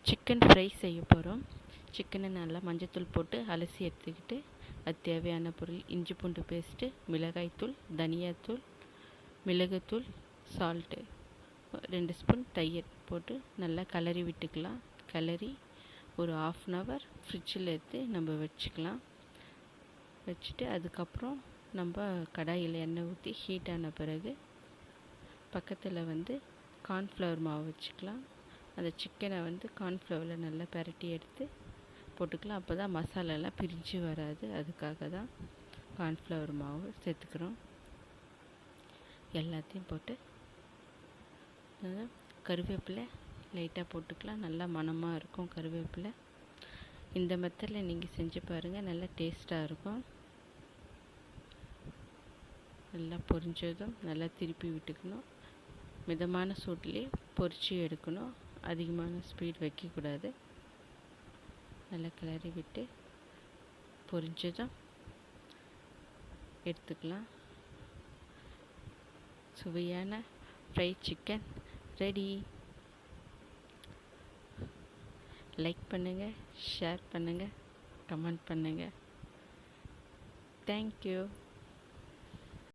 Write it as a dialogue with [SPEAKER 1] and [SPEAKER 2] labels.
[SPEAKER 1] Chicken fry செய்ய போகிறோம். சிக்கனை நல்லா மஞ்சத்தூள் போட்டு அலசி எடுத்துக்கிட்டு அது தேவையான பொருள் இஞ்சி பூண்டு பேஸ்ட்டு, மிளகாய்த்தூள், தனியாத்தூள், மிளகுத்தூள், சால்ட்டு, 2 ஸ்பூன் தயிர் போட்டு நல்லா கிளறி விட்டுக்கலாம். கிளறி ஒரு 1/2 hour ஃப்ரிட்ஜில் எடுத்து நம்ம வச்சுக்கலாம். வச்சுட்டு அதுக்கப்புறம் நம்ம கடாயில் எண்ணெய் ஊற்றி ஹீட் ஆன பிறகு பக்கத்தில் கார்ன்ஃப்ளவர் மாவு வச்சுக்கலாம். அந்த சிக்கனை கார்ன்ஃப்ளவரில் நல்லா பிரட்டி எடுத்து போட்டுக்கலாம். அப்போ தான் மசாலாலாம் பிரிஞ்சு வராது. அதுக்காக தான் கார்ன்ஃப்ளவர் மாவு சேர்த்துக்கிறோம். எல்லாத்தையும் போட்டு கருவேப்பிலை லைட்டாக போட்டுக்கலாம். நல்லா மணமாக இருக்கும் கருவேப்பிலை. இந்த மெத்தடில் நீங்கள் செஞ்சு பாருங்கள், நல்லா டேஸ்ட்டாக இருக்கும். நல்லா பொரிஞ்சதும் நல்லா திருப்பி விட்டுக்கணும். மிதமான சூட்லேயே பொரித்து எடுக்கணும். அதிகமான ஸ்பீட் வைக்கக்கூடாது. நல்லா கிளறி விட்டு பொரிஞ்சதும் எடுத்துக்கலாம். சுவையான ஃப்ரை சிக்கன் ரெடி. லைக் பண்ணுங்கள், ஷேர் பண்ணுங்கள், கமெண்ட் பண்ணுங்கள். தேங்க்யூ.